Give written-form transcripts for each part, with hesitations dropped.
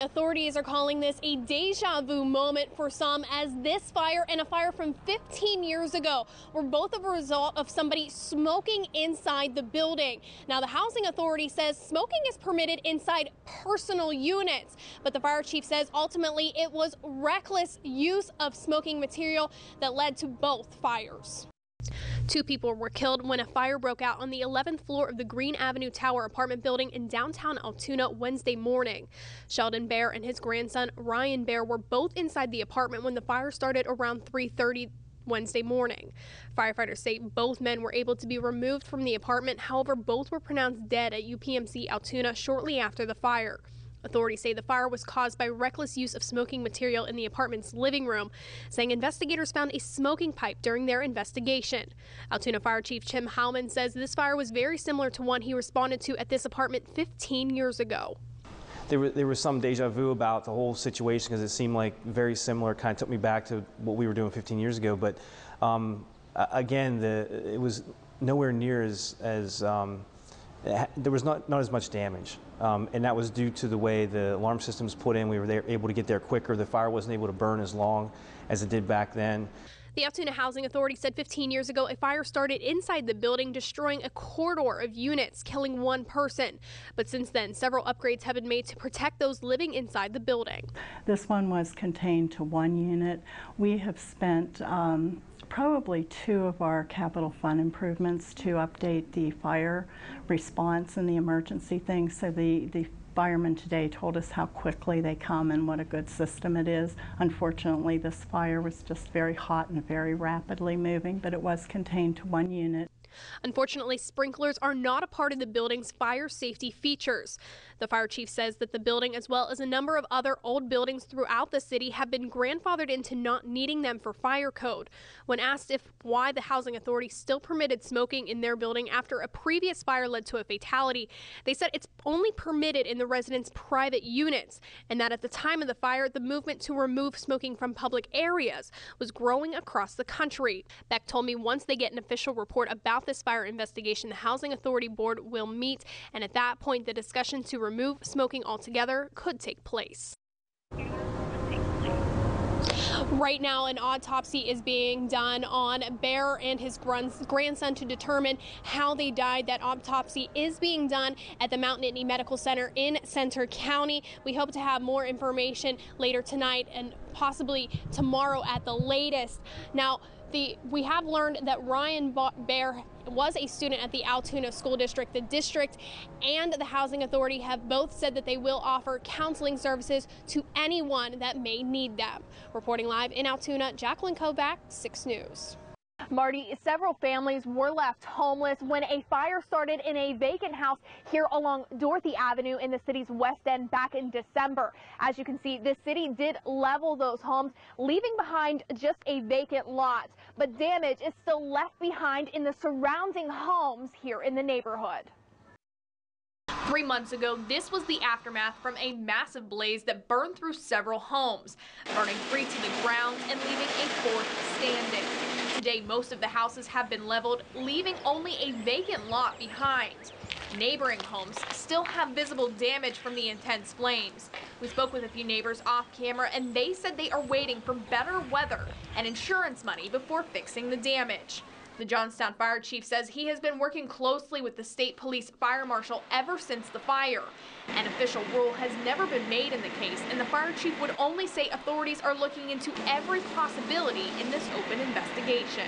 Authorities are calling this a deja vu moment for some, as this fire and a fire from 15 years ago were both a result of somebody smoking inside the building. Now, the housing authority says smoking is permitted inside personal units, but the fire chief says ultimately it was reckless use of smoking material that led to both fires. 2 people were killed when a fire broke out on the 11th floor of the Green Avenue Tower apartment building in downtown Altoona Wednesday morning. Sheldon Bear and his grandson Ryan Bear were both inside the apartment when the fire started around 3:30 Wednesday morning. Firefighters say both men were able to be removed from the apartment. However, both were pronounced dead at UPMC Altoona shortly after the fire. Authorities say the fire was caused by reckless use of smoking material in the apartment's living room, saying investigators found a smoking pipe during their investigation. Altoona Fire Chief Tim Howman says this fire was very similar to one he responded to at this apartment 15 years ago. There was some deja vu about the whole situation because it seemed like very similar, kind of took me back to what we were doing 15 years ago. But again, it was nowhere near there was not as much damage, and that was due to the way the alarm system was put in. We were able to get there quicker. The fire wasn't able to burn as long as it did back then. The Altoona Housing Authority said 15 years ago a fire started inside the building, destroying a corridor of units, killing 1 person. But since then, several upgrades have been made to protect those living inside the building. This one was contained to 1 unit. We have spent probably 2 of our capital fund improvements to update the fire response and the emergency things. So the firemen today told us how quickly they come and what a good system it is. Unfortunately, this fire was just very hot and very rapidly moving, but it was contained to 1 unit. Unfortunately, sprinklers are not a part of the building's fire safety features. The fire chief says that the building, as well as a number of other old buildings throughout the city, have been grandfathered into not needing them for fire code. When asked why the housing authority still permitted smoking in their building after a previous fire led to a fatality, they said it's only permitted in the residents' private units, and that at the time of the fire, the movement to remove smoking from public areas was growing across the country. Beck told me once they get an official report about this fire investigation, the Housing Authority Board will meet, and at that point, the discussion to remove smoking altogether could take place. Right now, an autopsy is being done on Bear and his grandson to determine how they died. That autopsy is being done at the Mount Nittany Medical Center in Centre County. We hope to have more information later tonight and possibly tomorrow at the latest. Now, we have learned that Ryan Bear was a student at the Altoona School District. The district and the Housing Authority have both said that they will offer counseling services to anyone that may need them. Reporting live in Altoona, Jackalyn Kovac, 6 News. Marty, several families were left homeless when a fire started in a vacant house here along Dorothy Avenue in the city's West End back in December. As you can see, the city did level those homes, leaving behind just a vacant lot. But damage is still left behind in the surrounding homes here in the neighborhood. 3 months ago, this was the aftermath from a massive blaze that burned through several homes, burning 3 to the ground and leaving a 4th standing. Today, most of the houses have been leveled, leaving only a vacant lot behind. Neighboring homes still have visible damage from the intense flames. We spoke with a few neighbors off camera, and they said they are waiting for better weather and insurance money before fixing the damage. The Johnstown fire chief says he has been working closely with the state police fire marshal ever since the fire. An official rule has never been made in the case, and the fire chief would only say authorities are looking into every possibility in this open investigation.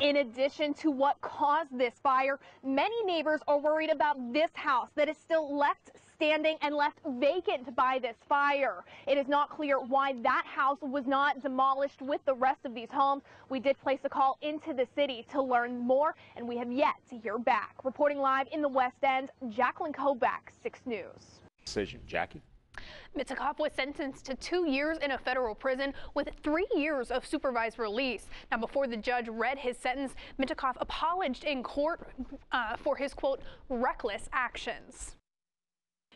In addition to what caused this fire, many neighbors are worried about this house that is still left standing and left vacant by this fire. It is not clear why that house was not demolished with the rest of these homes. We did place a call into the city to learn more, and we have yet to hear back. Reporting live in the West End, Jackalyn Kovac, 6 News. Decision, Jackie. Mitikoff was sentenced to 2 years in a federal prison with 3 years of supervised release. Now, before the judge read his sentence, Mitikoff apologized in court for his, quote, reckless actions.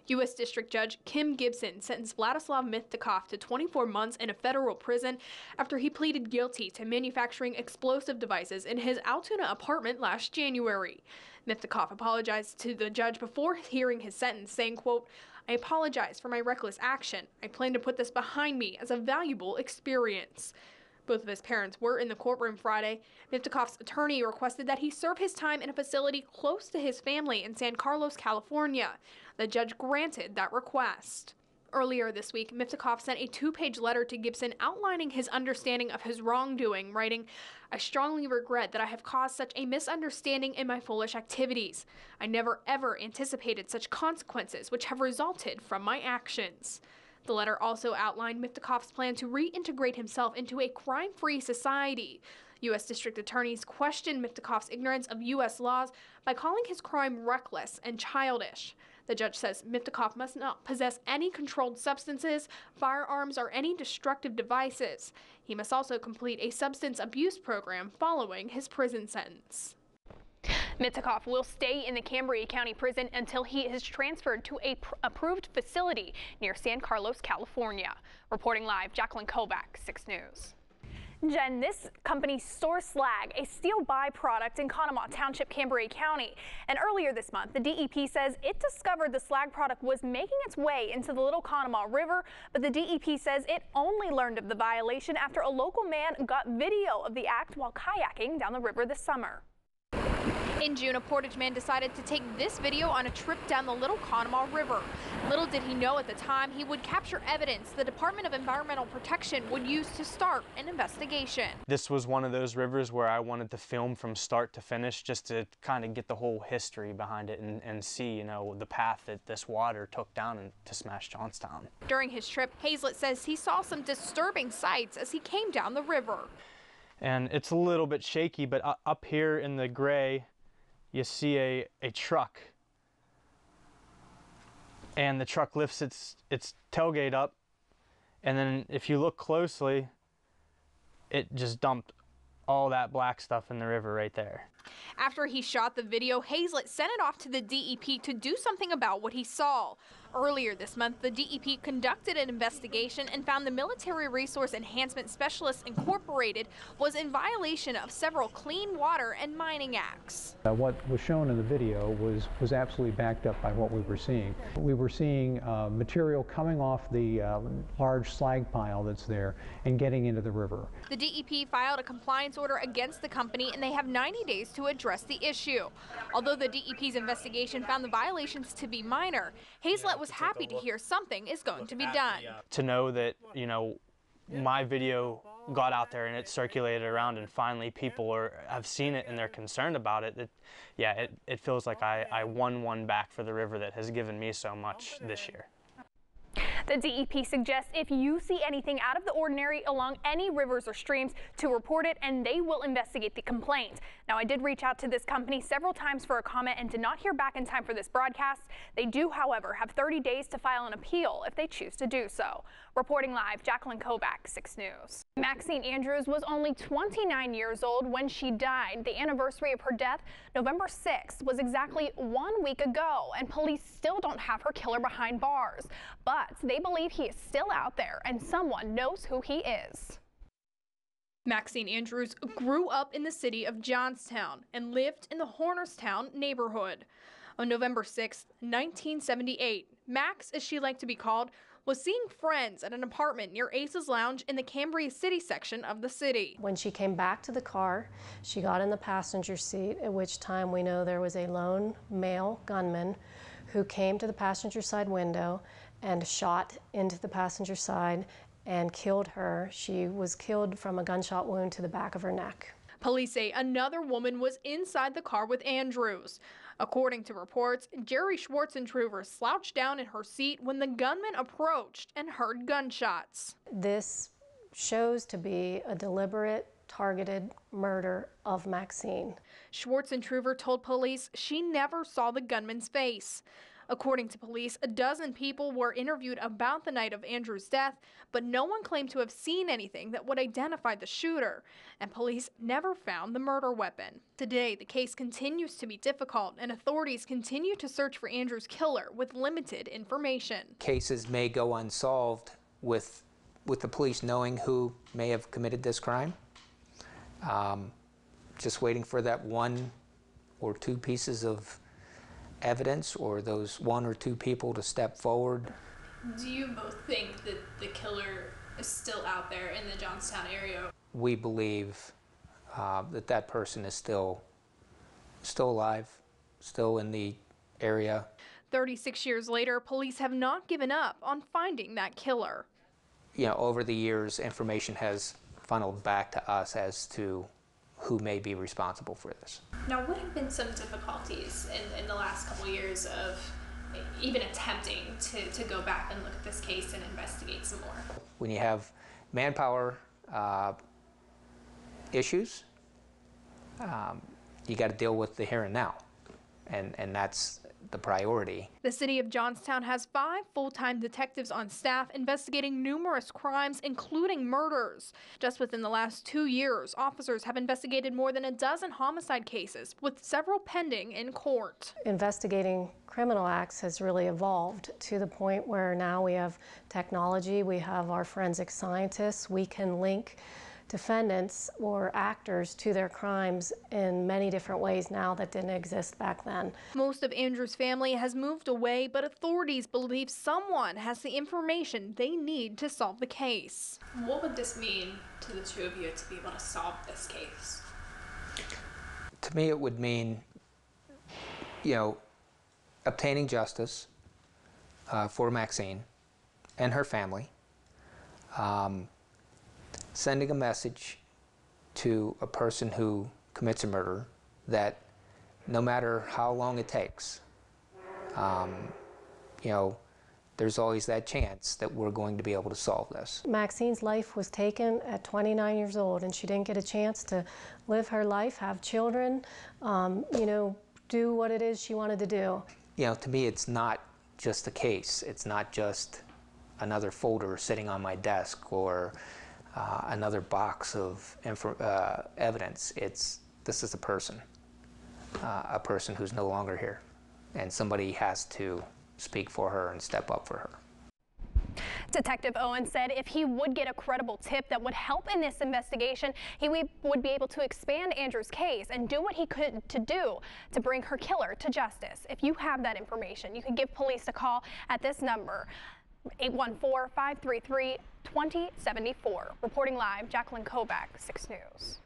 U.S. District Judge Kim Gibson sentenced Vladislav Mitikoff to 24 months in a federal prison after he pleaded guilty to manufacturing explosive devices in his Altoona apartment last January. Miftakhov apologized to the judge before hearing his sentence, saying, quote, "I apologize for my reckless action. I plan to put this behind me as a valuable experience." Both of his parents were in the courtroom Friday. Miftakhov's attorney requested that he serve his time in a facility close to his family in San Carlos, California. The judge granted that request. Earlier this week, Miftakhov sent a 2-page letter to Gibson outlining his understanding of his wrongdoing, writing, "I strongly regret that I have caused such a misunderstanding in my foolish activities. I never ever anticipated such consequences which have resulted from my actions." The letter also outlined Miftakhov's plan to reintegrate himself into a crime-free society. U.S. District Attorneys questioned Miftakhov's ignorance of U.S. laws by calling his crime reckless and childish. The judge says Miftakhov must not possess any controlled substances, firearms, or any destructive devices. He must also complete a substance abuse program following his prison sentence. Miftakhov will stay in the Cambria County Prison until he is transferred to a approved facility near San Carlos, California. Reporting live, Jackalyn Kovac, 6 News. Jen, this company stores slag, a steel byproduct in Conemaugh Township, Cambria County. And earlier this month, the DEP says it discovered the slag product was making its way into the Little Conemaugh River, but the DEP says it only learned of the violation after a local man got video of the act while kayaking down the river this summer. In June, a Portage man decided to take this video on a trip down the Little Conemaugh River. Little did he know at the time he would capture evidence the Department of Environmental Protection would use to start an investigation. This was one of those rivers where I wanted to film from start to finish, just to kind of get the whole history behind it and see, you know, the path that this water took down to smash Johnstown. During his trip, Hazlett says he saw some disturbing sights as he came down the river. And it's a little bit shaky, but up here in the gray, you see a truck, and the truck lifts its tailgate up, and then if you look closely, it just dumped all that black stuff in the river right there. After he shot the video, Hazlett sent it off to the DEP to do something about what he saw. Earlier this month, the DEP conducted an investigation and found the Military Resource Enhancement Specialists Incorporated was in violation of several Clean Water and Mining Acts. What was shown in the video was absolutely backed up by what we were seeing. We were seeing material coming off the large slag pile that's there and getting into the river. The DEP filed a compliance order against the company, and they have 90 days to address the issue. Although the DEP's investigation found the violations to be minor, Hazlett was happy to hear something is going to be done. To know that, you know, my video got out there and it circulated around, and finally people have seen it and they're concerned about it, it feels like I won one back for the river that has given me so much this year. The DEP suggests if you see anything out of the ordinary along any rivers or streams to report it, and they will investigate the complaint. Now, I did reach out to this company several times for a comment and did not hear back in time for this broadcast. They do, however, have 30 days to file an appeal if they choose to do so. Reporting live, Jackalyn Kovac, 6 News. Maxine Andrews was only 29 years old when she died. The anniversary of her death, November 6th, was exactly 1 week ago, and police still don't have her killer behind bars. But they believe he is still out there and someone knows who he is. Maxine Andrews grew up in the city of Johnstown and lived in the Hornerstown neighborhood. On November 6, 1978, Max, as she liked to be called, was seeing friends at an apartment near Ace's Lounge in the Cambria City section of the city. When she came back to the car, she got in the passenger seat, at which time we know there was a lone male gunman who came to the passenger side window and shot into the passenger side and killed her. She was killed from a gunshot wound to the back of her neck. Police say another woman was inside the car with Andrews. According to reports, Jerry Schwartzentruver slouched down in her seat when the gunman approached and heard gunshots. This shows to be a deliberate, targeted murder of Maxine. Schwartzentruver told police she never saw the gunman's face. According to police, a dozen people were interviewed about the night of Andrew's death, but no one claimed to have seen anything that would identify the shooter, and police never found the murder weapon. Today, the case continues to be difficult, and authorities continue to search for Andrew's killer with limited information. Cases may go unsolved with the police knowing who may have committed this crime. Just waiting for that one or two pieces of evidence or those one or two people to step forward. Do you both think that the killer is still out there in the Johnstown area? We believe that that person is still alive, still in the area. 36 years later, police have not given up on finding that killer. You know, over the years, information has funneled back to us as to who may be responsible for this. Now, what have been some difficulties in the last couple of years of even attempting to go back and look at this case and investigate some more? When you have manpower issues, you got to deal with the here and now, and that's the priority. The city of Johnstown has 5 full-time detectives on staff investigating numerous crimes, including murders. Just within the last 2 years, officers have investigated more than a dozen homicide cases, with several pending in court. Investigating criminal acts has really evolved to the point where now we have technology, we have our forensic scientists, we can link defendants or actors to their crimes in many different ways now that didn't exist back then. Most of Andrew's family has moved away, but authorities believe someone has the information they need to solve the case. What would this mean to the two of you to be able to solve this case? To me, it would mean, you know, obtaining justice for Maxine and her family, sending a message to a person who commits a murder that no matter how long it takes, you know, there's always that chance that we're going to be able to solve this. Maxine's life was taken at 29 years old, and she didn't get a chance to live her life, have children, you know, do what it is she wanted to do. You know, to me, it's not just a case. It's not just another folder sitting on my desk or another box of evidence. This is a person who's no longer here, and somebody has to speak for her and step up for her. Detective Owen said if he would get a credible tip that would help in this investigation, he would be able to expand Andrew's case and do what he could to bring her killer to justice. If you have that information, you can give police a call at this number, 814-533-2074. Reporting live, Jackalyn Kovac, 6 News.